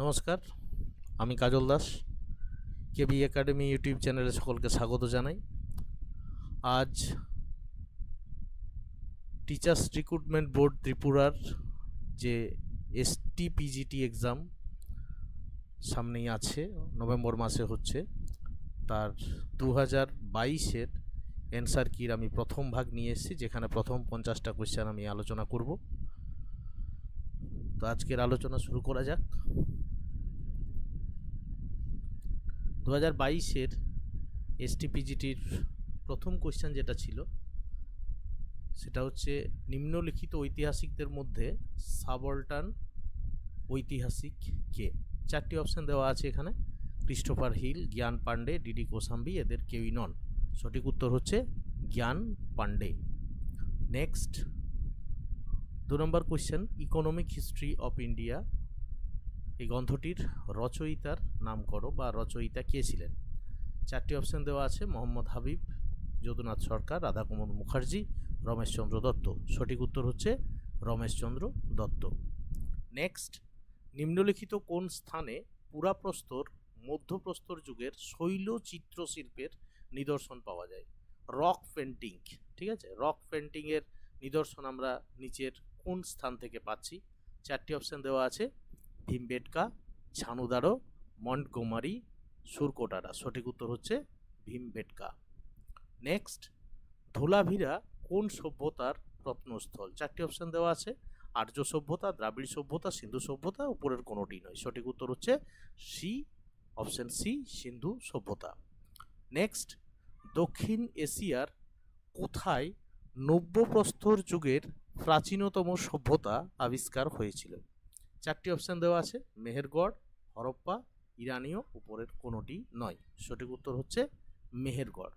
নমস্কার, আমি কাজল দাস। কেবি academy YouTube চ্যানেলে সকলকে স্বাগত জানাই। আজ টিচার্স রিক্রুটমেন্ট বোর্ড ত্রিপুরার যে STPGT এক্সাম সামনেই আছে, নভেম্বর মাসে হচ্ছে, তার 2022-এর অ্যান্সার কির আমি প্রথম ভাগ নিয়ে এসেছি, যেখানে প্রথম 50টা কোয়েশ্চেন আমি আলোচনা করব। তো আজকের আলোচনা শুরু করা যাক। 2022-এর STPGTর প্রথম কোয়েশ্চেন যেটা ছিল সেটা হচ্ছে, নিম্নলিখিত ঐতিহাসিকদের মধ্যে সাবঅল্টার্ন ঐতিহাসিক কে? 4টি অপশান দেওয়া আছে এখানে। ক্রিস্টোফার হিল, জ্ঞান পান্ডে, ডিডি কোসাম্বি, এদের কেউই নন। সঠিক উত্তর হচ্ছে Gyan Pandey. Next, 2 number question, economic history of India এই গ্রন্থটির রচয়িতার নাম করো বা রচয়িতা কে ছিলেন? 4টি অপশান দেওয়া আছে। মোহাম্মদ হাবিব, যদুনাথ সরকার, রাধাকুমার মুখার্জি, রমেশচন্দ্র দত্ত। সঠিক উত্তর হচ্ছে রমেশচন্দ্র দত্ত। নেক্সট, নিম্নলিখিত কোন স্থানে পুরাপ্রস্তর মধ্যপ্রস্তর যুগের শৈল চিত্রশিল্পের নিদর্শন পাওয়া যায়? রক পেন্টিং, ঠিক আছে, রক পেন্টিংয়ের নিদর্শন আমরা নিচের কোন স্থান থেকে পাচ্ছি? 4টি অপশান দেওয়া আছে। ভীমবেটকা, ঝানুদারো, মন্টগোমারি, সুরকোটারা। সঠিক উত্তর হচ্ছে ভীমবেটকা। নেক্সট, ধোলাভিরা কোন সভ্যতার প্রত্নস্থল? 4টি অপশান দেওয়া আছে। আর্য সভ্যতা, দ্রাবিড় সভ্যতা, সিন্ধু সভ্যতা, উপরের কোনোটি নয়। সঠিক উত্তর হচ্ছে অপশান সি, সিন্ধু সভ্যতা। নেক্সট, দক্ষিণ এশিয়ার কোথায় নব্যপ্রস্তর যুগের প্রাচীনতম সভ্যতা আবিষ্কার হয়েছিল? 4টি অপশান দেওয়া আছে। মেহেরগড়, হরপ্পা, ইরানীয়, উপরের কোনোটি নয়। সঠিক উত্তর হচ্ছে মেহেরগড়।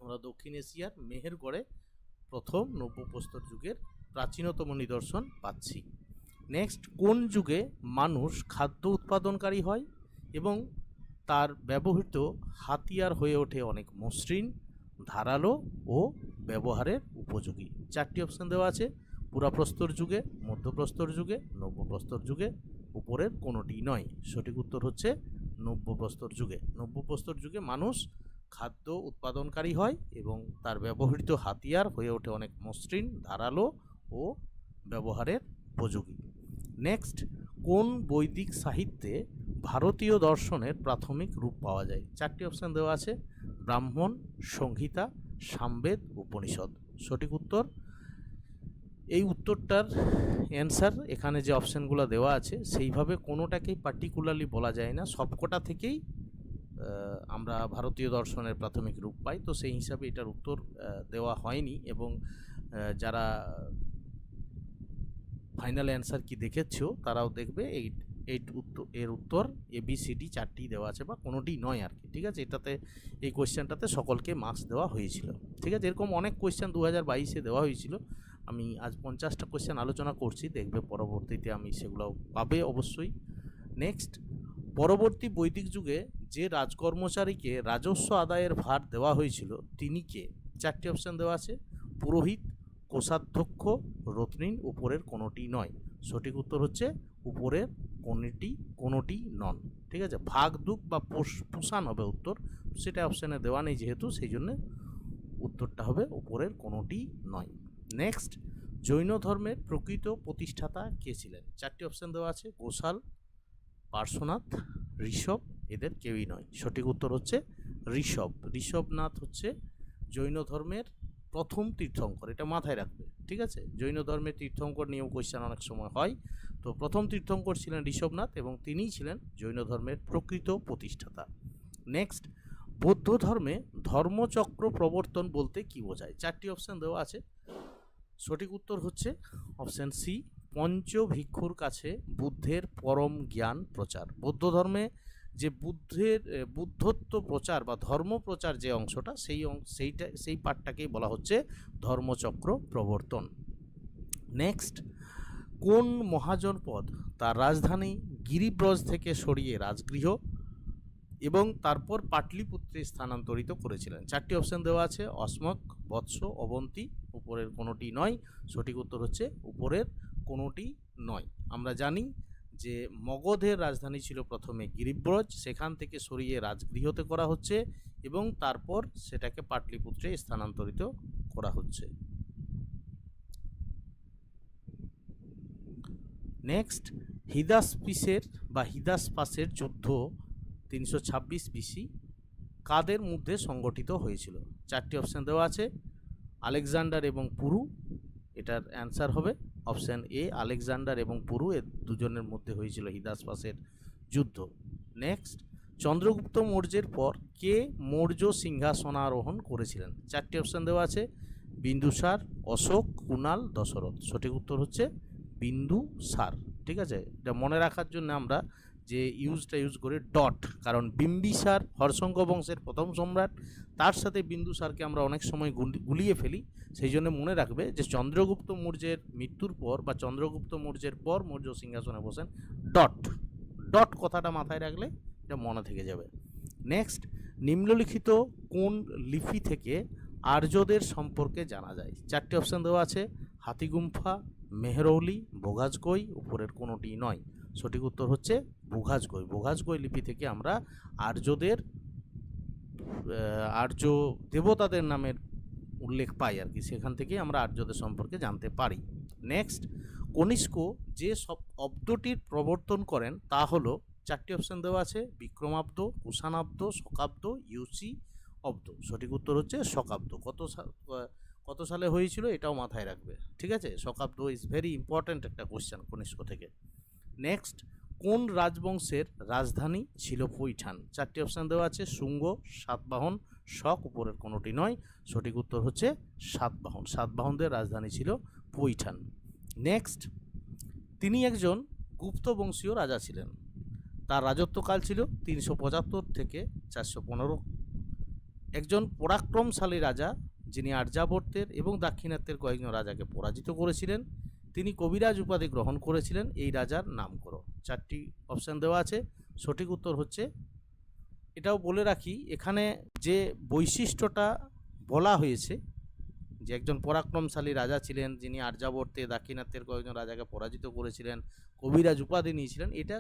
আমরা দক্ষিণ এশিয়ার মেহেরগড়ে প্রথম নব্যপ্রস্তর যুগের প্রাচীনতম নিদর্শন পাচ্ছি। নেক্সট, কোন যুগে মানুষ খাদ্য উৎপাদনকারী হয় এবং তার ব্যবহৃত হাতিয়ার হয়ে ওঠে অনেক মসৃণ, ধারালো ও ব্যবহারের উপযোগী? 4টি অপশান দেওয়া আছে। পুরাপ্রস্তর যুগে, মধ্যপ্রস্তর যুগে, নব্যপ্রস্তর যুগে, উপরের কোনোটি নয়। সঠিক উত্তর হচ্ছে নব্যপ্রস্তর যুগে। নব্যপ্রস্তর যুগে মানুষ খাদ্য উৎপাদনকারী হয় এবং তার ব্যবহৃত হাতিয়ার হয়ে ওঠে অনেক মসৃণ, ধারালো ও ব্যবহারের উপযোগী। নেক্সট, কোন বৈদিক সাহিত্যে ভারতীয় দর্শনের প্রাথমিক রূপ পাওয়া যায়? 4টি অপশান দেওয়া আছে। ব্রাহ্মণ, সংহিতা, সামবেদ, উপনিষদ। সঠিক উত্তর, এই উত্তরটার অ্যান্সার এখানে যে অপশানগুলো দেওয়া আছে সেইভাবে কোনোটাকেই পার্টিকুলারলি বলা যায় না, সবকটা থেকেই আমরা ভারতীয় দর্শনের প্রাথমিক রূপ পাই। তো সেই হিসাবে এটার উত্তর দেওয়া হয়নি, এবং যারা ফাইনাল অ্যান্সার কি দেখেছো তারাও দেখবে এর উত্তর ABCD 4টি দেওয়া আছে বা কোনোটি নয় আর কি। ঠিক আছে, এটাতে এই কোয়েশ্চেনটাতে সকলকে মার্কস দেওয়া হয়েছিল। ঠিক আছে, এরকম অনেক কোয়েশ্চেন 2022-এ দেওয়া হয়েছিল। আমি আজ 50টা কোয়েশ্চেন আলোচনা করছি, দেখবে পরবর্তীতে আমি সেগুলো পাবে অবশ্যই। নেক্সট, পরবর্তী বৈদিক যুগে যে রাজকর্মচারীকে রাজস্ব আদায়ের ভার দেওয়া হয়েছিল তিনি কে? 4টি অপশান দেওয়া আছে। পুরোহিত, কোষাধ্যক্ষ, রত্নীন, উপরের কোনোটি নয়। সঠিক উত্তর হচ্ছে উপরের কোনোটি নন। ঠিক আছে, ভাগদুক বা পুষান হবে উত্তর, সেটা অপশানে দেওয়া নেই যেহেতু, সেই জন্য উত্তরটা হবে উপরের কোনোটি নয়। নেক্সট, জৈন ধর্মের প্রকৃত প্রতিষ্ঠাতা কে ছিলেন? 4টি অপশান দেওয়া আছে। গোসাল, পার্শ্বনাথ, ঋষভ, এদের কেউই নয়। সঠিক উত্তর হচ্ছে ঋষভনাথ হচ্ছে জৈন ধর্মের প্রথম তীর্থঙ্কর, এটা মাথায় রাখবে। ঠিক আছে, জৈন ধর্মের তীর্থঙ্কর নিয়েও কোয়েশ্চেন অনেক সময় হয়। তো প্রথম তীর্থঙ্কর ছিলেন ঋষভনাথ এবং তিনিই ছিলেন জৈন ধর্মের প্রকৃত প্রতিষ্ঠাতা। নেক্সট, বৌদ্ধ ধর্মে ধর্মচক্র প্রবর্তন বলতে কি বোঝায়? 4টি অপশান দেওয়া আছে। সঠিক উত্তর হচ্ছে অপশান সি, পঞ্চভিক্ষুর কাছে বুদ্ধের পরম জ্ঞান প্রচার। বৌদ্ধ ধর্মে যে বুদ্ধত্ব প্রচার বা ধর্ম প্রচার যে অংশটা, সেই পার্টটাকেই বলা হচ্ছে ধর্মচক্র প্রবর্তন। নেক্সট, কোন মহাজনপদ তার রাজধানী গিরিব্রজ থেকে সরিয়ে রাজগৃহ এবং তারপর পাটলিপুত্রে স্থানান্তরিত করেছিলেন? 4টি অপশান দেওয়া আছে। অসমক, বৎস, অবন্তী, উপরের কোনোটি নয়। সঠিক উত্তর হচ্ছে উপরের কোনোটি নয়। আমরা জানি যে মগধের রাজধানী ছিল প্রথমে গিরিব্রজ, সেখান থেকে সরিয়ে রাজগৃহতে করা হচ্ছে এবং তারপর সেটাকে পাটলিপুত্রে স্থানান্তরিত করা হচ্ছে। নেক্সট, হিদাসপাসের যুদ্ধ 326 বিসি কাদের মধ্যে সংগঠিত হয়েছিল? 4টি অপশান দেওয়া আছে, আলেকজান্ডার এবং পুরু, এটার অ্যান্সার হবে অপশান এ, আলেকজান্ডার এবং পুরু, এর দুজনের মধ্যে হয়েছিল হিদাসপাসের যুদ্ধ। নেক্সট, চন্দ্রগুপ্ত মৌর্যের পর কে মৌর্য সিংহাসনারোহণ করেছিলেন? 4টি অপশান দেওয়া আছে, বিন্দুসার, অশোক, কুণাল, দশরথ। সঠিক উত্তর হচ্ছে বিন্দুসার। ঠিক আছে, এটা মনে রাখার জন্য আমরা যে ইউজ করি ডট, কারণ বিম্বিসার হর্ষঙ্ক বংশের প্রথম সম্রাট, তার সাথে বিন্দুসারকে আমরা অনেক সময় গুলিয়ে ফেলি, সেই জন্য মনে রাখবে যে চন্দ্রগুপ্ত মৌর্যের মৃত্যুর পর বা চন্দ্রগুপ্ত মৌর্যের পর মৌর্য সিংহাসনে বসেন ডট কথাটা মাথায় রাখলে এটা মনে থেকে যাবে। নেক্সট, নিম্নলিখিত কোন লিপি থেকে আর্যদের সম্পর্কে জানা যায়? 4টি অপশান দেওয়া আছে, হাতিগুম্ফা, মেহরৌলি, বোঘাজকই, উপরের কোনোটি নয়। সঠিক উত্তর হচ্ছে বোঘাজকই লিপি থেকে আমরা আর্য দেবতাদের নামের উল্লেখ পাই আর কি, সেখান থেকে আমরা আর্যদের সম্পর্কে জানতে পারি। নেক্সট, কনিষ্ক যে সব অব্দটির প্রবর্তন করেন তা হলো, 4টি অপশান দেওয়া আছে, বিক্রমাব্দ, কুষাণাব্দ, শকাব্দ, ইউসি অব্দ। সঠিক উত্তর হচ্ছে শকাব্দ। কত সালে হয়েছিল এটাও মাথায় রাখবে। ঠিক আছে, শকাব্দ ইজ ভেরি ইম্পর্ট্যান্ট একটা কোশ্চেন কনিষ্ক থেকে। নেক্সট, কোন রাজবংশের রাজধানী ছিল পৈঠান? 4টি অপশান দেওয়া আছে, শুঙ্গ, সাতবাহন, শক, উপরের কোনোটি নয়। সঠিক উত্তর হচ্ছে সাতবাহনদের রাজধানী ছিল পৈঠান। নেক্সট, তিনি একজন গুপ্ত বংশীয় রাজা ছিলেন, তার রাজত্বকাল ছিল 375 থেকে 415। একজন পরাক্রমশালী রাজা যিনি আর্যাবর্তের এবং দাক্ষিণাত্যের কয়েকজন রাজাকে পরাজিত করেছিলেন, তিনি কবিরাজ উপাধি গ্রহণ করেছিলেন, এই রাজার নাম করো। 4টি অপশান দেওয়া আছে, সঠিক উত্তর হচ্ছে, এটাও বলে রাখি এখানে যে বৈশিষ্ট্যটা বলা হয়েছে যে একজন পরাক্রমশালী রাজা ছিলেন যিনি আর্যাবর্তে দাক্ষিণাত্যের কয়েকজন রাজাকে পরাজিত করেছিলেন, কবিরাজ উপাধি নিয়েছিলেন, এটা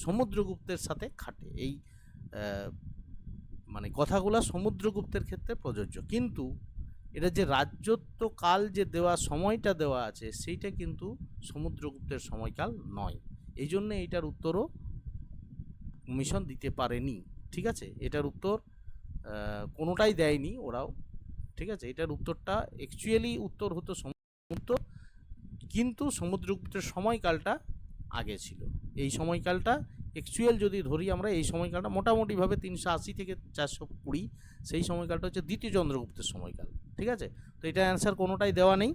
সমুদ্রগুপ্তের সাথে খাটে। এই মানে কথাগুলো সমুদ্রগুপ্তের ক্ষেত্রে প্রযোজ্য, কিন্তু এটা যে রাজত্বকাল যে সময়টা দেওয়া আছে সেইটা কিন্তু সমুদ্রগুপ্তের সময়কাল নয়, এই জন্য এইটার উত্তরও কমিশন দিতে পারেনি। ঠিক আছে, এটার উত্তর কোনোটাই দেয়নি ওরাও। ঠিক আছে, এটার উত্তরটা অ্যাকচুয়ালি উত্তর হতো সমুদ্র, কিন্তু সমুদ্রগুপ্তের সময়কালটা আগে ছিল। এই সময়কালটা অ্যাকচুয়াল যদি ধরি আমরা, এই সময়কালটা মোটামুটিভাবে 380 থেকে 420, সেই সময়কালটা হচ্ছে দ্বিতীয় চন্দ্রগুপ্তের সময়কাল। ঠিক আছে, তো এটা অ্যান্সার কোনোটাই দেওয়া নেই।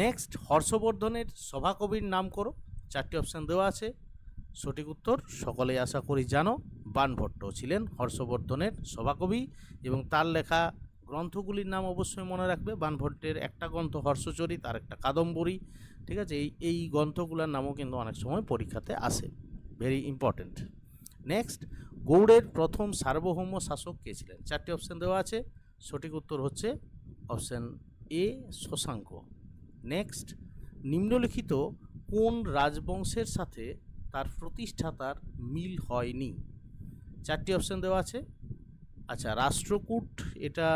নেক্সট, হর্ষবর্ধনের সভাকবির নাম করো। 4টি অপশান দেওয়া আছে, সঠিক উত্তর সকলেই আশা করি জানো, বাণভট্ট ছিলেন হর্ষবর্ধনের সভাকবি এবং তার লেখা গ্রন্থগুলির নাম অবশ্যই মনে রাখবে। বাণভট্টের একটা গ্রন্থ হর্ষচরিত, আর একটা কাদম্বরী। ঠিক আছে, এই গ্রন্থগুলোর নামও কিন্তু অনেক সময় পরীক্ষাতে আসে, ভেরি ইম্পর্টেন্ট। নেক্সট, গৌড়ের প্রথম সার্বভৌম শাসক কে ছিলেন? 4টি অপশান দেওয়া আছে, সঠিক উত্তর হচ্ছে অপশান এ, শশাঙ্ক। নেক্সট, নিম্নলিখিত কোন রাজবংশের সাথে তার প্রতিষ্ঠাতার মিল হয়নি? 4টি অপশান দেওয়া আছে। আচ্ছা, রাষ্ট্রকূট এটা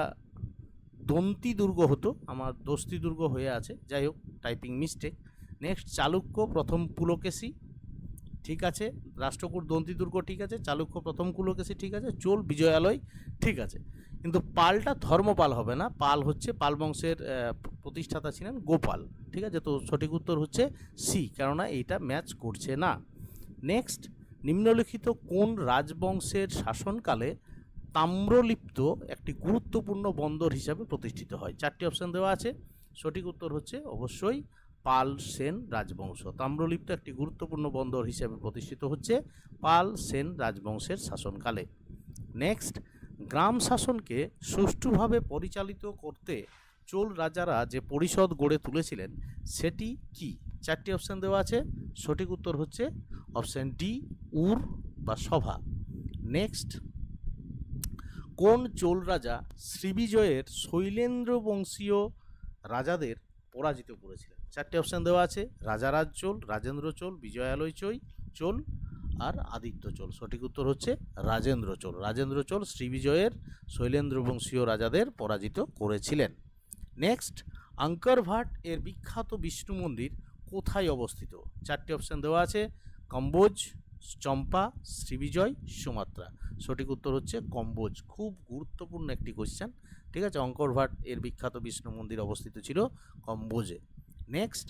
দন্তি দুর্গ হতো, আমার দস্তি দুর্গ হয়ে আছে, যাই হোক টাইপিং মিস্টেক। নেক্সট, চালুক্য প্রথম পুলকেশী, ঠিক আছে, রাষ্ট্রকূট দন্তি দুর্গ ঠিক আছে, চালুক্য প্রথম পুলকেশী ঠিক আছে, চোল বিজয়ালয় ঠিক আছে, কিন্তু পালটা ধর্মপাল হবে না, পাল হচ্ছে পাল বংশের প্রতিষ্ঠাতা ছিলেন গোপাল। ঠিক আছে, তো সঠিক উত্তর হচ্ছে সি, কেননা এইটা ম্যাচ করছে না। নেক্সট, নিম্নলিখিত কোন রাজবংশের শাসনকালে তাম্রলিপ্ত একটি গুরুত্বপূর্ণ বন্দর হিসাবে প্রতিষ্ঠিত হয়? 4টি অপশান দেওয়া আছে, সঠিক উত্তর হচ্ছে অবশ্যই পাল সেন রাজবংশ। তাম্রলিপ্ত একটি গুরুত্বপূর্ণ বন্দর হিসাবে প্রতিষ্ঠিত হচ্ছে পাল সেন রাজবংশের শাসনকালে। নেক্সট, গ্রাম শাসনকে সুষ্ঠুভাবে পরিচালিত করতে চোল রাজারা যে পরিষদ গড়ে তুলেছিলেন সেটি কি? 4টি অপশান দেওয়া আছে, সঠিক উত্তর হচ্ছে অপশান ডি, উর বা সভা। নেক্সট, কোন চোল রাজা শ্রীবিজয়ের শৈলেন্দ্র বংশীয় রাজাদের পরাজিত করেছিলেন? চারটে অপশান দেওয়া আছে, রাজারাজ চোল, রাজেন্দ্র চোল, বিজয়ালয় চোল আর আদিত্য চোল। সঠিক উত্তর হচ্ছে রাজেন্দ্র চোল। রাজেন্দ্র চোল শ্রীবিজয়ের শৈলেন্দ্র বংশীয় রাজাদের পরাজিত করেছিলেন। নেক্সট, আঙ্কর ভাট এর বিখ্যাত বিষ্ণু মন্দির কোথায় অবস্থিত? চারটি অপশান দেওয়া আছে, কম্বোজ, চম্পা, শ্রীবিজয়, সুমাত্রা। সঠিক উত্তর হচ্ছে কম্বোজ। খুব গুরুত্বপূর্ণ একটি কোশ্চেন, ঠিক আছে। অঙ্কর ভাট এর বিখ্যাত বিষ্ণু মন্দির অবস্থিত ছিল কম্বোজে। নেক্সট,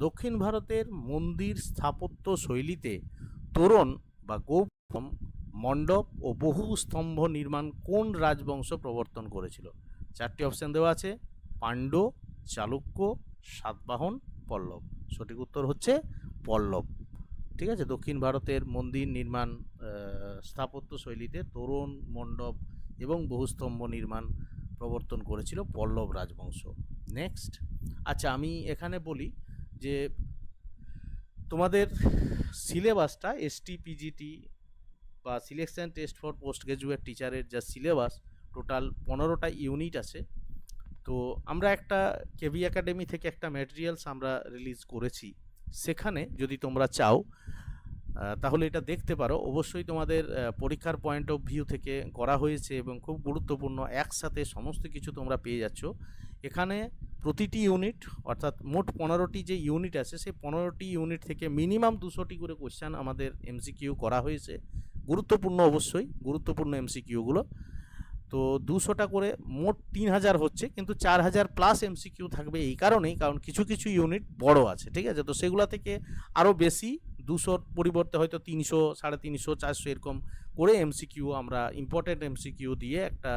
দক্ষিণ ভারতের মন্দির স্থাপত্য শৈলীতে তোরণ বা গোপুরম, মণ্ডপ ও বহু স্তম্ভ নির্মাণ কোন রাজবংশ প্রবর্তন করেছিল? চারটি অপশান দেওয়া আছে, পাণ্ড্য, চালুক্য, সাতবাহন, পল্লব। সঠিক উত্তর হচ্ছে পল্লব, ঠিক আছে। দক্ষিণ ভারতের মন্দির নির্মাণ স্থাপত্য শৈলীতে তোরণ, মণ্ডপ এবং বহুস্তম্ভ নির্মাণ প্রবর্তন করেছিল পল্লব রাজবংশ। নেক্সট, আচ্ছা আমি এখানে বলি যে তোমাদের সিলেবাসটা এসটিপিজিটি বা selection test for post graduate টিচারের যা সিলেবাস, টোটাল 15টা ইউনিট আছে। তো আমরা একটা কেভি একাডেমি থেকে একটা ম্যাটেরিয়ালস আমরা রিলিজ করেছি, সেখানে যদি তোমরা চাও তাহলে এটা দেখতে পারো। অবশ্যই তোমাদের পরীক্ষার পয়েন্ট অফ ভিউ থেকে করা হয়েছে এবং খুব গুরুত্বপূর্ণ, একসাথে সমস্ত কিছু তোমরা পেয়ে যাচ্ছ এখানে। প্রতিটি ইউনিট অর্থাৎ মোট 15টি যে ইউনিট আছে, সেই 15টি ইউনিট থেকে মিনিমাম 200টি করে কোশ্চেন আমাদের এমসিকিউ করা হয়েছে। গুরুত্বপূর্ণ, অবশ্যই গুরুত্বপূর্ণ এমসিকিউগুলো। তো 200টা করে মোট 3000 হচ্ছে, কিন্তু 4000 প্লাস এমসিকিউ থাকবে এই কারণেই, কারণ কিছু কিছু ইউনিট বড় আছে, ঠিক আছে। তো সেগুলো থেকে আরও বেশি 200-র পরিবর্তে হয়তো 300, 350, 400 এরকম করে এমসিকিউ আমরা ইম্পর্টেন্ট এমসিকিউ দিয়ে একটা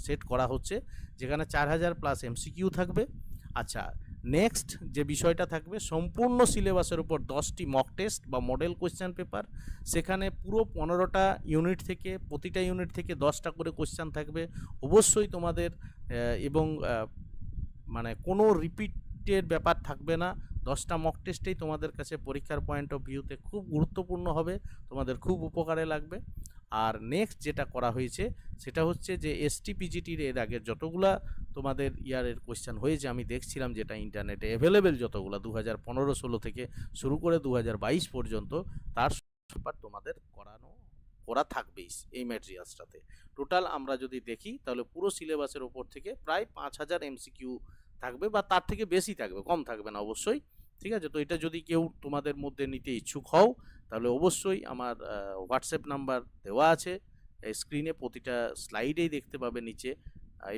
সেট করা হচ্ছে, যেখানে 4000 প্লাস এমসিকিউ থাকবে। আচ্ছা, নেক্সট যে বিষয়টা থাকবে, সম্পূর্ণ সিলেবাসের উপর 10টি মক টেস্ট বা মডেল কোশ্চেন পেপার। সেখানে পুরো 15টা ইউনিট থেকে প্রতিটা ইউনিট থেকে 10টা করে কোশ্চেন থাকবে অবশ্যই তোমাদের, এবং মানে কোনো রিপিটের ব্যাপার থাকবে না। 10টা মক টেস্টেই তোমাদের কাছে পরীক্ষার পয়েন্ট অফ ভিউতে খুব গুরুত্বপূর্ণ হবে, তোমাদের খুব উপকারে লাগবে। আর নেক্সট যেটা করা হয়েছে সেটা হচ্ছে যে এসটিপিজিটির এর আগে যতগুলা তোমাদের ইয়ারের কোশ্চেন হয়েছে, আমি দেখছিলাম যেটা ইন্টারনেটে অ্যাভেলেবেল যতগুলো 2015-16 থেকে শুরু করে 2022 পর্যন্ত, তার ব্যাপার তোমাদের করা থাকবেই এই ম্যাটেরিয়ালসটাতে। টোটাল আমরা যদি দেখি তাহলে পুরো সিলেবাসের ওপর থেকে প্রায় 5000 এমসিকিউ থাকবে, বা তার থেকে বেশি থাকবে, কম থাকবে না অবশ্যই, ঠিক আছে। তো এটা যদি কেউ তোমাদের মধ্যে নিতে ইচ্ছুক হও তাহলে অবশ্যই আমার হোয়াটসঅ্যাপ নাম্বার দেওয়া আছে স্ক্রিনে, প্রতিটা স্লাইডেই দেখতে পাবে নিচে,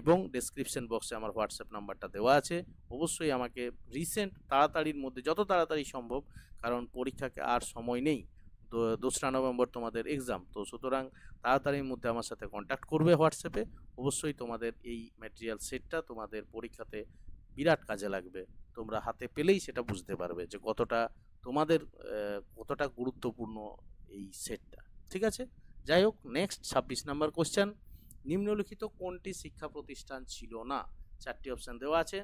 এবং ডেসক্রিপশন বক্সে আমার হোয়াটসঅ্যাপ নাম্বারটা দেওয়া আছে। অবশ্যই আমাকে রিসেন্ট তাড়াতাড়ির মধ্যে, যত তাড়াতাড়ি সম্ভব, কারণ পরীক্ষাকে আর সময় নেই, 2রা নভেম্বর তোমাদের এক্সাম, তো সুতরাং তাড়াতাড়ির মধ্যে আমার সাথে কন্ট্যাক্ট করবে হোয়াটসঅ্যাপে। অবশ্যই তোমাদের এই ম্যাটেরিয়াল সেটটা তোমাদের পরীক্ষাতে বিরাট কাজে লাগবে, তোমরা হাতে পেলেই সেটা বুঝতে পারবে যে কতটা গুরুত্বপূর্ণ এই সেটটা, ঠিক আছে। যাই হোক, নেক্সট 26 নম্বর কোশ্চেন, নিম্নলিখিত কোনটি শিক্ষা প্রতিষ্ঠান ছিল না? 4টি অপশান দেওয়া আছে।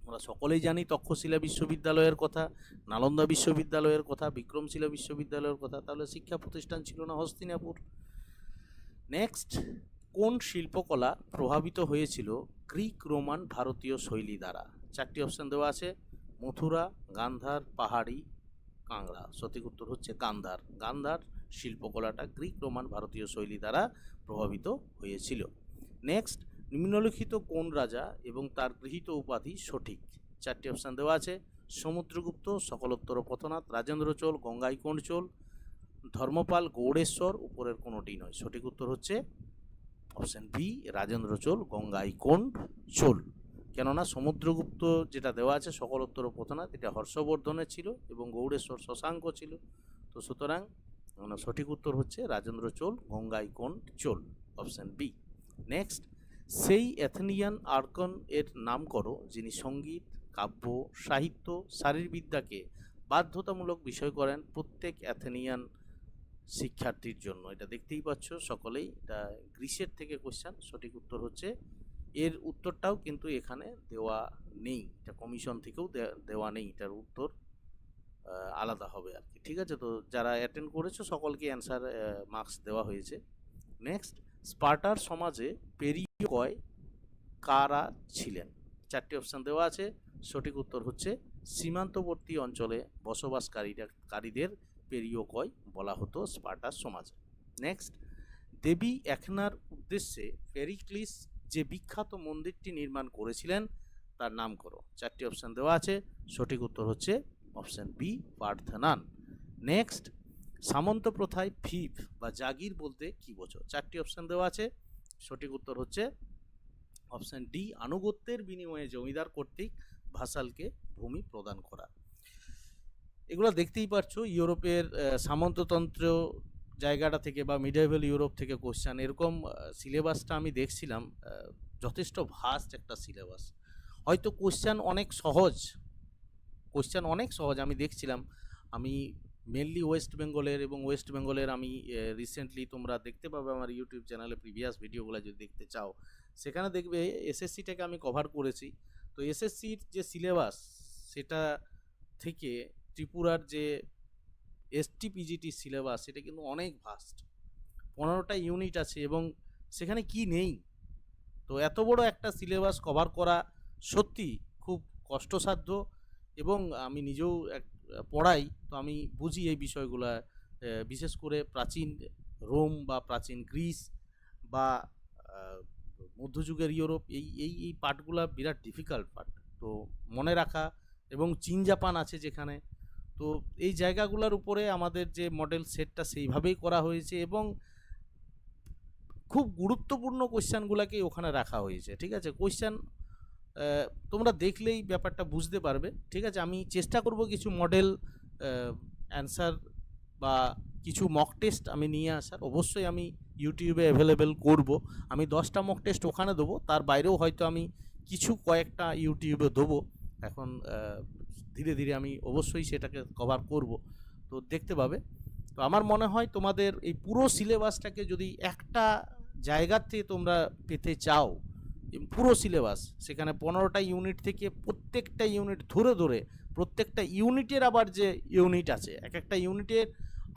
আমরা সকলেই জানি তক্ষশিলা বিশ্ববিদ্যালয়ের কথা, নালন্দা বিশ্ববিদ্যালয়ের কথা, বিক্রমশিলা বিশ্ববিদ্যালয়ের কথা, তাহলে শিক্ষা প্রতিষ্ঠান ছিল না হস্তিনাপুর। নেক্সট, কোন শিল্পকলা প্রভাবিত হয়েছিল গ্রিক রোমান ভারতীয় শৈলী দ্বারা? 4টি অপশান দেওয়া আছে, মথুরা, গান্ধার, পাহাড়ি, কাংড়া। সঠিক উত্তর হচ্ছে গান্ধার। গান্ধার শিল্পকলাটা গ্রিক রোমান ভারতীয় শৈলী দ্বারা প্রভাবিত হয়েছিল। নেক্সট, নিম্নলিখিত কোন রাজা এবং তার গৃহীত উপাধি সঠিক? 4টি অপশান দেওয়া আছে, সমুদ্রগুপ্ত, সকলোত্তর পথনাথ, রাজেন্দ্র চোল, গঙ্গাইকোণ্ড চোল, ধর্মপাল, গৌড়েশ্বর, উপরের কোনোটি নয়। সঠিক উত্তর হচ্ছে অপশান বি, রাজেন্দ্র চোল, গঙ্গাইকোণ্ড চোল। কেননা সমুদ্রগুপ্ত যেটা দেওয়া আছে সকলোত্তর পথনাথ, এটা হর্ষবর্ধনের ছিল, এবং গৌড়েশ্বর শশাঙ্ক ছিল। তো সুতরাং সঠিক উত্তর হচ্ছে Rajendra Chola, Gangaikonda Chola, option B. Next, সেই অ্যাথেনিয়ান আর্কন এর নাম করো যিনি সঙ্গীত, কাব্য, সাহিত্য, শারীরবিদ্যাকে বাধ্যতামূলক বিষয় করেন প্রত্যেক অ্যাথেনিয়ান শিক্ষার্থীর জন্য। এটা দেখতেই পাচ্ছ সকলেই, এটা গ্রিসের থেকে কোশ্চেন। সঠিক উত্তর হচ্ছে, এর উত্তরটাও কিন্তু এখানে দেওয়া নেই, এটা কমিশন থেকেও দেওয়া নেই, এটার উত্তর আলাদা হবে আর কি, ঠিক আছে। তো যারা অ্যাটেন্ড করেছো সকলকে অ্যান্সার মার্কস দেওয়া হয়েছে। নেক্সট, স্পার্টার সমাজে পেরিয়কয় কারা ছিলেন? 4টি অপশান দেওয়া আছে। সঠিক উত্তর হচ্ছে সীমান্তবর্তী অঞ্চলে বসবাসকারীদের পেরিয়কয় বলা হতো স্পার্টার সমাজে। নেক্সট, দেবী এথনার উদ্দেশ্যে পেরিক্লিস যে বিখ্যাত মন্দিরটি নির্মাণ করেছিলেন তার নাম করো। 4টি অপশান দেওয়া আছে, সঠিক উত্তর হচ্ছে অপশান বি, পার্থেনন। নেক্সট, সামন্ত প্রথায় ফিফ বা জাগির বলতে কি বোঝো? 4টি অপশান দেওয়া আছে, সঠিক উত্তর হচ্ছে অপশান ডি, আনুগত্যের বিনিময়ে জমিদার কর্তৃক ভাসালকে ভূমি প্রদান করা। এগুলো দেখতেই পারছো ইউরোপের সামন্ততন্ত্র জায়গাটা থেকে বা মিডিয়েভাল ইউরোপ থেকে কোশ্চেন, এরকম সিলেবাসটা আমি দেখছিলাম, যথেষ্ট ভাস্ট একটা সিলেবাস। হয়তো কোশ্চেন অনেক সহজ আমি দেখছিলাম। আমি মেনলি ওয়েস্ট বেঙ্গলের আমি রিসেন্টলি, তোমরা দেখতে পাবে আমার ইউটিউব চ্যানেলে প্রিভিয়াস ভিডিওগুলো যদি দেখতে চাও, সেখানে দেখবে এসএসসিটাকে আমি কভার করেছি। তো এসএসসির যে সিলেবাস সেটা থেকে ত্রিপুরার যে এসটিপিজিটি সিলেবাস সেটা কিন্তু অনেক ভাস্ট, 15টা ইউনিট আছে এবং সেখানে কি নেই। তো এত বড় একটা সিলেবাস কভার করা সত্যি খুব কষ্টসাধ্য, এবং আমি নিজেও পড়াই, তো আমি বুঝি এই বিষয়গুলো। বিশেষ করে প্রাচীন রোম বা প্রাচীন গ্রিস বা মধ্যযুগের ইউরোপ, এই পার্টগুলো বিরাট ডিফিকাল্ট পার্ট, তো মনে রাখা। এবং চীন জাপান আছে যেখানে, তো এই জায়গাগুলোর উপরে আমাদের যে মডেল সেটটা সেইভাবেই করা হয়েছে এবং খুব গুরুত্বপূর্ণ কোশ্চেনগুলোকেই ওখানে রাখা হয়েছে। ঠিক আছে, কোশ্চেন তোমরা দেখলেই ব্যাপারটা বুঝতে পারবে। ঠিক আছে, আমি চেষ্টা করব কিছু মডেল অ্যান্সার বা কিছু মক টেস্ট আমি নিয়ে আসার, অবশ্যই আমি ইউটিউবে অ্যাভেলেবেল করব। আমি 10টা মক টেস্ট ওখানে দেবো, তার বাইরেও হয়তো আমি কয়েকটা ইউটিউবে দেবো। এখন ধীরে ধীরে আমি অবশ্যই সেটাকে কভার করব, তো দেখতে পাবে। তো আমার মনে হয় তোমাদের এই পুরো সিলেবাসটাকে যদি একটা জায়গার থেকে তোমরা পেতে চাও, পুরো সিলেবাস, সেখানে 15টা ইউনিট থেকে প্রত্যেকটা ইউনিট ধরে প্রত্যেকটা ইউনিটের আবার যে ইউনিট আছে, একটা ইউনিটের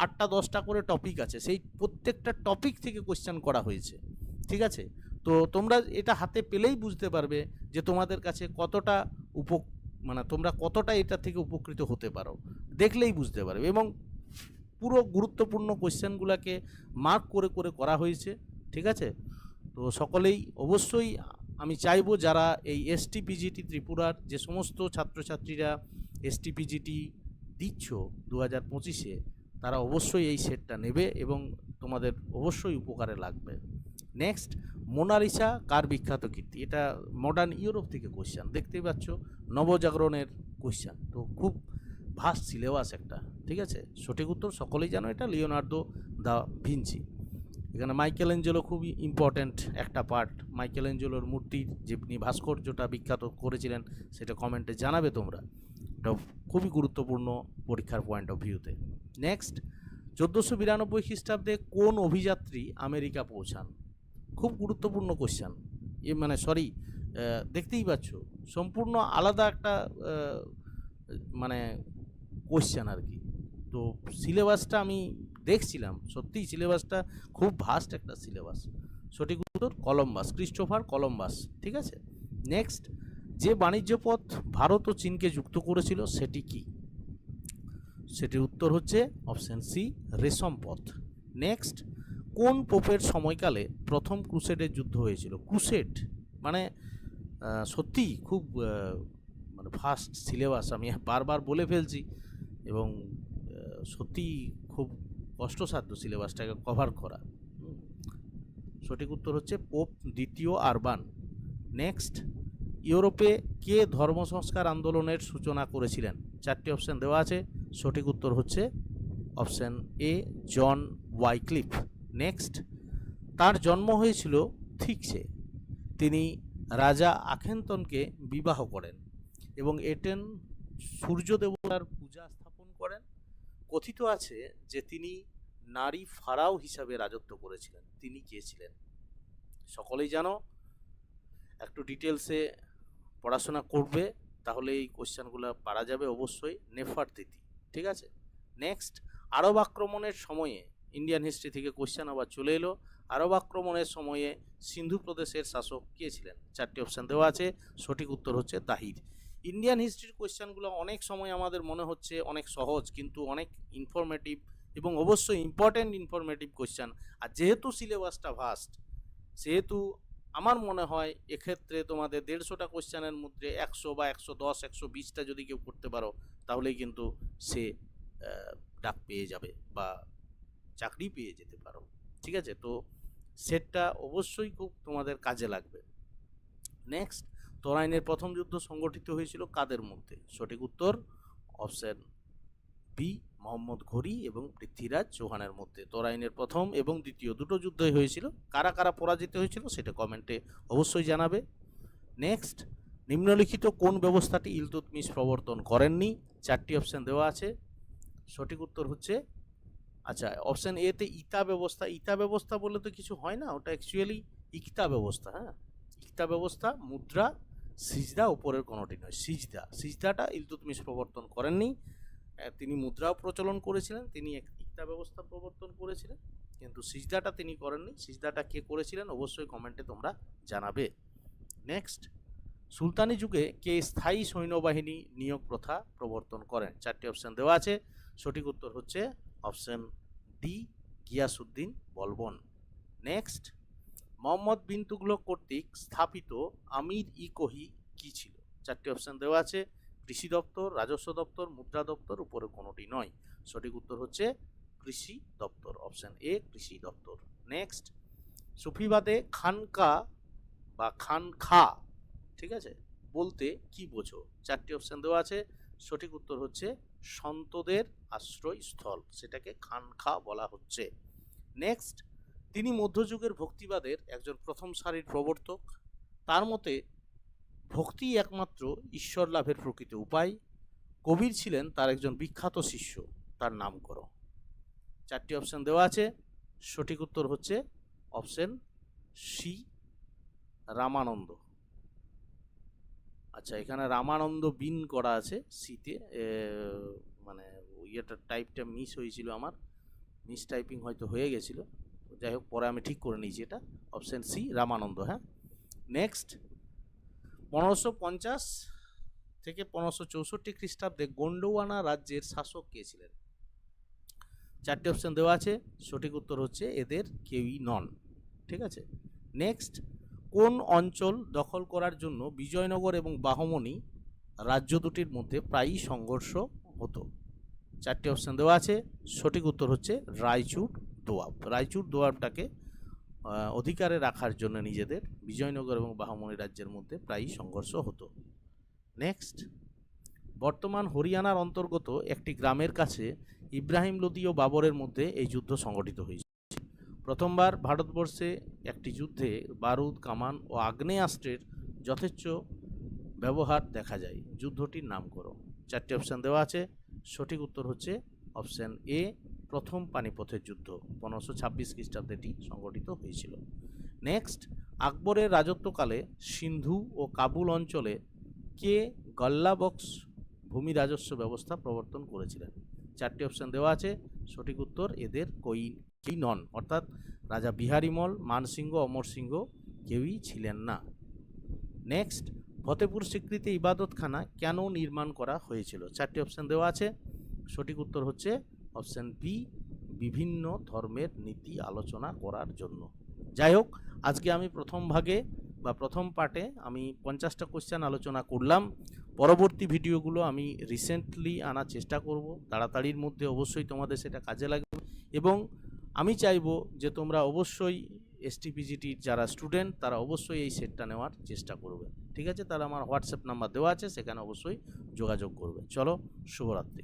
8টা 10টা করে টপিক আছে, সেই প্রত্যেকটা টপিক থেকে কোশ্চেন করা হয়েছে। ঠিক আছে, তো তোমরা এটা হাতে পেলেই বুঝতে পারবে যে তোমাদের কাছে কতটা তোমরা কতটা এটা থেকে উপকৃত হতে পারো, দেখলেই বুঝতে পারবে। এবং পুরো গুরুত্বপূর্ণ কোশ্চেনগুলোকে মার্ক করে করা হয়েছে। ঠিক আছে, তো সকলেই অবশ্যই আমি চাইবো যারা এই এসটিপিজিটি ত্রিপুরার যে সমস্ত ছাত্রছাত্রীরা এসটিপিজিটি দিচ্ছ 2025-এ, তারা অবশ্যই এই সেটটা নেবে এবং তোমাদের অবশ্যই উপকারে লাগবে। নেক্সট, মোনালিসা কার বিখ্যাত কীর্তি? এটা মডার্ন ইউরোপ থেকে কোশ্চেন, দেখতেই পাচ্ছ, নবজাগরণের কোশ্চেন, তো খুব ভাস্ট সিলেবাস একটা। ঠিক আছে, সঠিক উত্তর সকলেই জানো, এটা লিওনার্দো দা ভিঞ্চি। এখানে মাইকেল অ্যাঞ্জেলো খুবই ইম্পর্ট্যান্ট একটা পার্ট। মাইকেল অ্যাঞ্জেলোর মূর্তির যে ভাস্কর্যটা বিখ্যাত করেছিলেন সেটা কমেন্টে জানাবে তোমরা, এটা খুবই গুরুত্বপূর্ণ পরীক্ষার পয়েন্ট অফ ভিউতে। নেক্সট, 1492 খ্রিস্টাব্দে কোন অভিযাত্রী আমেরিকা পৌঁছান? খুব গুরুত্বপূর্ণ কোশ্চেন, দেখতেই পাচ্ছ সম্পূর্ণ আলাদা একটা কোশ্চেন আর কি। তো সিলেবাসটা আমি দেখছিলাম, সত্যিই সিলেবাসটা খুব ভাস্ট একটা সিলেবাস। সঠিক উত্তর কলম্বাস, ক্রিস্টোফার কলম্বাস। ঠিক আছে, নেক্সট, যে বাণিজ্য পথ ভারত ও চীনকে যুক্ত করেছিল সেটি কি? সেটির উত্তর হচ্ছে অপশান সি, রেশম পথ। নেক্সট, কোন পোপের সময়কালে প্রথম ক্রুসেডের যুদ্ধ হয়েছিল? ক্রুসেড সত্যিই খুব ফাস্ট সিলেবাস, আমি বারবার বলে ফেলছি, এবং সত্যিই খুব কষ্টসাধ্য সিলেবাসটাকে কভার করা। সঠিক উত্তর হচ্ছে পোপ দ্বিতীয় আরবান। নেক্সট, ইউরোপে কে ধর্ম সংস্কার আন্দোলনের সূচনা করেছিলেন? 4টি অপশান দেওয়া আছে, সঠিক উত্তর হচ্ছে অপশান এ, জন ওয়াইক্লিফ। নেক্সট, তার জন্ম হয়েছিল থিক্সে, তিনি রাজা আখেনতনকে বিবাহ করেন এবং এটেন সূর্য দেবতার পূজা স্থাপন করেন। কথিত আছে যে তিনি নারী ফারাও হিসাবে রাজত্ব করেছিলেন। তিনি কে ছিলেন? সকলেই জানো, একটু ডিটেলসে পড়াশোনা করবে তাহলে এই কোশ্চেনগুলো পারা যাবে অবশ্যই। নেফারতিতি। ঠিক আছে, নেক্সট, আরব আক্রমণের সময়ে, ইন্ডিয়ান হিস্ট্রি থেকে কোশ্চেন আবার চলে এলো, আরব আক্রমণের সময়ে সিন্ধু প্রদেশের শাসক কে ছিলেন? 4টি অপশান দেওয়া আছে, সঠিক উত্তর হচ্ছে তাহির। ইন্ডিয়ান হিস্ট্রির কোয়েশ্চেনগুলো অনেক সময় আমাদের মনে হচ্ছে অনেক সহজ, কিন্তু অনেক ইনফরমেটিভ এবং অবশ্যই ইম্পর্ট্যান্ট ইনফরমেটিভ কোয়েশ্চেন। আর যেহেতু সিলেবাসটা ভাস্ট, সেহেতু আমার মনে হয় এক্ষেত্রে তোমাদের 150টা কোয়েশ্চেনের মধ্যে 100 বা 110 120টা যদি কেউ করতে পারো, তাহলেই কিন্তু সে ডাক পেয়ে যাবে বা চাকরি পেয়ে যেতে পারো। ঠিক আছে, তো সেটটা অবশ্যই খুব তোমাদের কাজে লাগবে। নেক্সট, তরাইনের প্রথম যুদ্ধ সংগঠিত হয়েছিল কাদের মধ্যে? সঠিক উত্তর অপশন বি, মোহাম্মদ ঘুরি এবং পৃথ্বীরাজ চৌহানের মধ্যে। তরাইনের প্রথম এবং দ্বিতীয় দুটো যুদ্ধই হয়েছিল। কারা কারা পরাজিত হয়েছিল সেটা কমেন্টে অবশ্যই জানাবে। নেক্সট, নিম্নলিখিত কোন ব্যবস্থাটি ইলতুৎমিশ প্রবর্তন করেননি? 4টি অপশন দেওয়া আছে। সঠিক উত্তর হচ্ছে, আচ্ছা, অপশন এ তে ইতা ব্যবস্থা। ইতা ব্যবস্থা বলে তো কিছু হয় না, ওটা অ্যাকচুয়ালি ইকতা ব্যবস্থা। হ্যাঁ, ইকতা ব্যবস্থা, মুদ্রা, সিজদা, উপরের কোনোটি নয়। সিজদাটা ইলতুৎমিশ প্রবর্তন করেননি। তিনি মুদ্রাও প্রচলন করেছিলেন, তিনি ইকতা ব্যবস্থা প্রবর্তন করেছিলেন, কিন্তু সিজদাটা তিনি করেননি। সিজদাটা কে করেছিলেন অবশ্যই কমেন্টে তোমরা জানাবে। নেক্সট, সুলতানি যুগে কে স্থায়ী সৈন্যবাহিনী নিয়োগ প্রথা প্রবর্তন করেন? 4টি অপশন দেওয়া আছে। সঠিক উত্তর হচ্ছে option D, Giasuddin Balban. Next, Mohammad bin Tughlaq কর্তৃক স্থাপিত আমির-ই-কোহি কি ছিল? 4টি অপশন দেওয়া আছে। কৃষি দপ্তর, রাজস্ব দপ্তর, মুদ্রা দপ্তর, উপরে কোনোটি নয়। সঠিক উত্তর হচ্ছে কৃষি দপ্তর, অপশন এ, কৃষি দপ্তর। নেক্সট, সুফিবাদে খানকা বা খানখা, ঠিক আছে, বলতে কি বোঝো? 4টি অপশন দেওয়া আছে। সঠিক উত্তর হচ্ছে সন্তদের আশ্রয়স্থল, সেটাকে খানখা বলা হচ্ছে। নেক্সট, তিনি মধ্যযুগের ভক্তিবাদের একজন প্রথম সারির প্রবর্তক। তার মতে ভক্তি একমাত্র ঈশ্বর লাভের প্রকৃত উপায়। কবির ছিলেন তার একজন বিখ্যাত শিষ্য, তার নাম করো। 4টি অপশন দেওয়া আছে। সঠিক উত্তর হচ্ছে অপশন সি, রামানন্দ। আচ্ছা, এখানে রামানন্দ বিন করা আছে সিতে, মানে ইয়েটা টাইপটা মিস হয়েছিল, আমার মিস টাইপিং হয়তো হয়ে গেছিল, যাই হোক পরে আমি ঠিক করে নিয়েছি, এটা অপশন সি, রামানন্দ। হ্যাঁ, নেক্সট, 1550 থেকে 1564 খ্রিস্টাব্দে গোন্ডওয়ানা রাজ্যের শাসক কে ছিলেন? 4টি অপশন দেওয়া আছে। সঠিক উত্তর হচ্ছে এদের কেউই নন। ঠিক আছে। নেক্সট, কোন অঞ্চল দখল করার জন্য বিজয়নগর এবং বাহমনি রাজ্য দুটির মধ্যে প্রায়ই সংঘর্ষ হতো? 4টি অপশন দেওয়া আছে। সঠিক উত্তর হচ্ছে রায়চুর দোয়াব। রায়চুর দোয়াবটাকে অধিকারে রাখার জন্য নিজেদের বিজয়নগর এবং বাহমনি রাজ্যের মধ্যে প্রায়ই সংঘর্ষ হতো। নেক্সট, বর্তমান হরিয়ানার অন্তর্গত একটি গ্রামের কাছে ইব্রাহিম লোদি ও বাবরের মধ্যে এই যুদ্ধ সংগঠিত হয়েছে। প্রথমবার ভারতবর্ষে একটি যুদ্ধে বারুদ, কামান ও আগ্নেয়াস্ত্রের যথেচ্ছ ব্যবহার দেখা যায়। যুদ্ধটির নাম করো। 4টি অপশান দেওয়া আছে। সঠিক উত্তর হচ্ছে অপশান এ, প্রথম পানিপথের যুদ্ধ। 1526 খ্রিস্টাব্দে এটি সংগঠিত হয়েছিল। নেক্সট, আকবরের রাজত্বকালে সিন্ধু ও কাবুল অঞ্চলে কে গল্লাবক্স ভূমি রাজস্ব ব্যবস্থা প্রবর্তন করেছিলেন? 4টি অপশান দেওয়া আছে। সঠিক উত্তর এদের কেউই নন, অর্থাৎ রাজা বিহারীমল, মানসিংহ, অমর সিংহ কেউই ছিলেন না। নেক্সট, ফতেপুর সিক্রিতে ইবাদতখানা কেন নির্মাণ করা হয়েছিল? 4টি অপশান দেওয়া আছে। সঠিক উত্তর হচ্ছে অপশান বি, বিভিন্ন ধর্মের নীতি আলোচনা করার জন্য। যাই হোক, আজকে আমি প্রথম ভাগে বা প্রথম পার্টে আমি 50টা কোশ্চেন আলোচনা করলাম। পরবর্তী ভিডিওগুলো আমি রিসেন্টলি আনার চেষ্টা করব, তাড়াতাড়ির মধ্যে। অবশ্যই তোমাদের সেটা কাজে লাগবে এবং আমি চাইবো যে তোমরা অবশ্যই এসটিপিজিটির যারা স্টুডেন্ট তারা অবশ্যই এই সেটটা নেওয়ার চেষ্টা করবে। ঠিক আছে, তাহলে আমার হোয়াটসঅ্যাপ নাম্বার দেওয়া আছে, সেখানে অবশ্যই যোগাযোগ করবে। চলো, শুভরাত্রি।